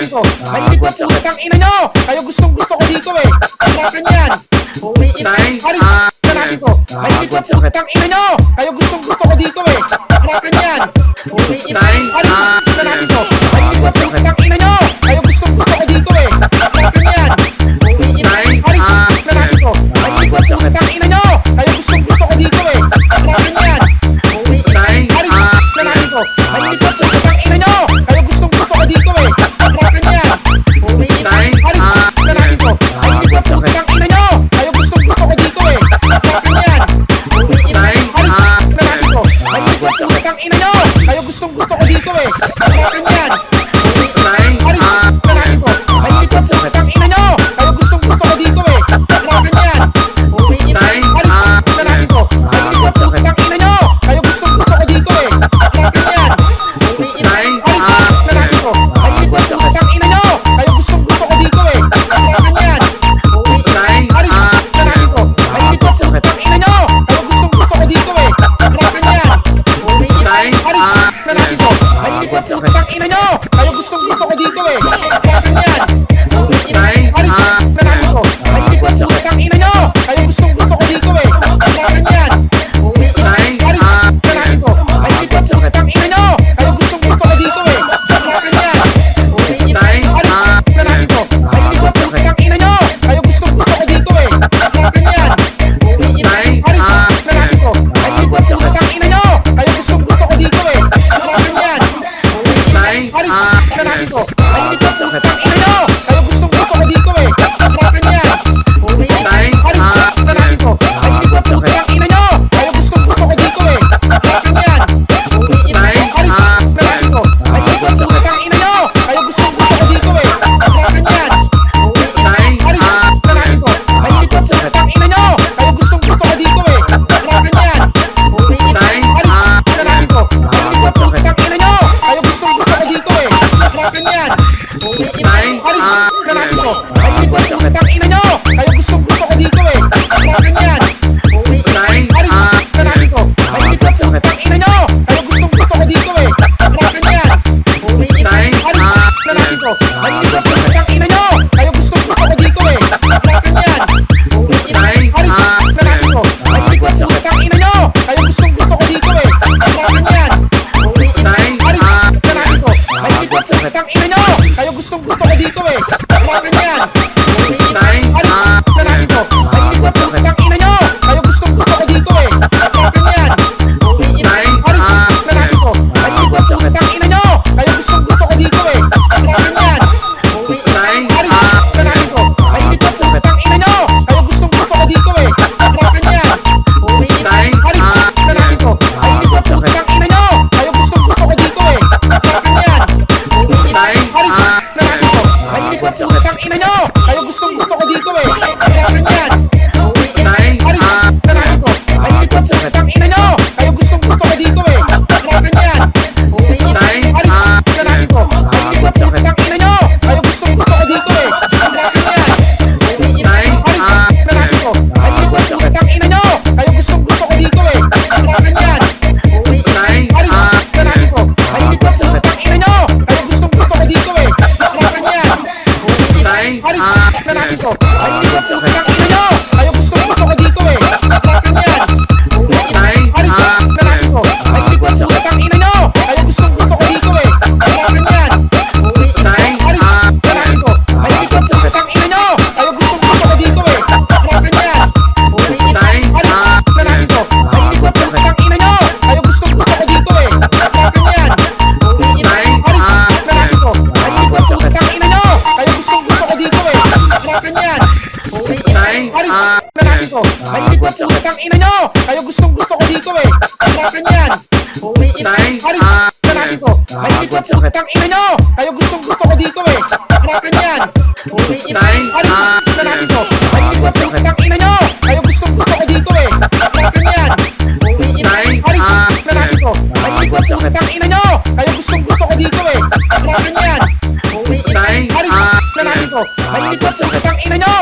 lalaki to. Mainit na putang ina nyo. Kayo gustong gusto ko dito eh. Harapan yan. Umiinit. Lalaki to. Mainit na putang ina nyo. Kayo gustong gusto ko dito eh. Harapan yan. Umiinit. Lalaki to. Mainit na putang ina nyo. Kayo gustong gusto ko dito eh. Harapan yan. Umiinit. Lalaki to. Mainit na putang ina nyo. Kayo gustong gusto ko dito eh. Harapan yan. Umiinit. Lalaki to. Mainit na putang ina nyo. Kayo gustong gusto ko dito eh. Harapan yan. Umiinit. Lalaki to. Mainit na putang ina nyo. Kayo gustong gusto ko dito eh. Harapan yan. Umiinit. Lalaki to. Mainit na putang ina nyo. Kayo gustong gusto ko dito eh. Harapan yan. Lalaki to. Mainit na putang ina nyo. Kayo gustong gusto ko dito eh. Harapan yan. Umiinit. Lalaki to. Mainit na putang ina nyo. Kayo gustong gusto ko dito eh. Harapan yan. Umiinit. Lalaki to. Mainit na putang ina nyo. Kayo gustong gusto ko dito eh. Harapan yan. Umiinit. Lalaki to. Mainit na putang ina nyo. Kayo gustong gusto ko dito eh. Harapan yan. Umiinit. Lalaki to. Mainit na putang ina nyo. Kayo gustong gusto ko dito eh. Harapan yan. Umiinit. Lalaki to. Mainit na putang ina nyo. Kayo gustong gusto ko dito eh. Harapan yan. Umiinit. Lalaki to. Mainit na putang ina nyo. Kayo gustong gusto ko dito eh. Harapan yan. Umiinit. Lalaki to. Mainit na putang ina nyo. Kayo gustong gusto ko dito eh. Harapan yan. Umiinit. Lalaki to. Mainit na putang ina nyo. Kayo gustong gusto ko dito eh. Harapan yan. Umiinit. Lalaki to. Mainit na putang ina nyo. Kayo gustong gusto ko dito eh. Harapan yan. Umiinit. Lalaki to. Mainit na putang ina nyo. Kayo gustong gusto ko dito eh. Harapan yan. Umiinit. Lalaki to. Mainit na putang ina nyo. Kayo gustong gusto ko dito eh. Harapan yan. Umiinit. Lalaki to. Mainit na putang ina nyo. Kayo gustong gusto ko dito eh. Harapan yan. Umiinit. Lalaki to. Mainit na putang ina nyo. Kayo gustong gusto ko dito eh. Harapan yan. Umiinit. Lalaki to. Mainit na putang ina nyo. Kayo gustong gusto ko dito eh. Harapan yan. Umiinit. Lalaki to. Mainit na putang ina nyo. Kayo gustong gusto ko dito eh. Harapan yan. Umiinit. Lalaki to. Mainit na putang ina nyo. Kayo gustong gusto ko dito eh. Harapan yan. Umiinit. Lalaki to. Mainit na putang ina nyo. Kayo gustong gusto ko dito eh. Harapan yan. Umiinit. Lalaki to. Mainit na putang ina nyo. Kayo gustong gusto ko dito eh. Harapan yan. Umiinit. Lalaki to. Mainit na putang ina nyo. Kayo gustong gusto ko dito eh. Harapan yan. Umiinit. Lalaki to. Mainit na putang ina nyo. Kayo gustong gusto ko dito eh. Harapan yan. Umiinit. Lalaki to. Mainit na putang ina nyo. Kayo gustong gusto ko dito eh. Harapan yan. Umiinit. Lalaki to. Mainit na putang ina nyo. Kayo gustong gusto ko dito eh. Harapan yan. Umiinit. Lalaki to. Mainit na putang ina nyo. Kayo gustong gusto ko dito eh. Harapan yan. Umiinit. Lalaki to. Mainit na putang ina nyo. Kayo gustong gusto ko dito eh. Harapan yan. Umiinit. Lalaki to. Mainit na putang ina nyo. Kayo gustong gusto ko dito eh. Harapan yan. Umiinit. Lalaki to. Mainit na putang ina nyo. Kayo gustong gusto ko dito eh. Harapan yan. Umiinit. Lalaki to. Mainit na putang ina nyo. Kayo gustong gusto ko dito eh. Harapan yan. Umiinit. Lalaki to. Mainit na putang ina nyo. Kayo gustong gusto ko dito eh. Harapan yan. Umiinit. Lalaki to. Mainit na putang ina nyo. Kayo gustong gusto ko dito eh. Harapan yan. Umiinit. Lalaki to. Mainit na putang ina nyo. Kayo gustong gusto ko dito eh. Harapan yan. Umiinit. Lalaki to. Mainit na putang ina nyo. Kayo gustong gusto ko dito eh. Harapan yan. Umiinit. Lalaki to. Mainit na putang ina nyo. Kayo gustong gusto ko dito eh. Harapan yan. Umiinit. Lalaki to. Mainit na putang ina nyo. Kayo gustong gusto ko dito eh. Harapan yan. Umiinit. Lalaki to. Mainit na putang ina nyo. Kayo gustong gusto ko dito eh. Harapan yan. Umiinit. Lalaki to. Mainit na putang ina nyo. Kayo gustong gusto ko dito eh. Harapan yan. Umiinit. Lalaki to. Mainit na putang ina nyo. Kayo gustong gusto ko dito eh. Harapan yan. Umiinit. Lalaki to. Mainit na putang ina nyo.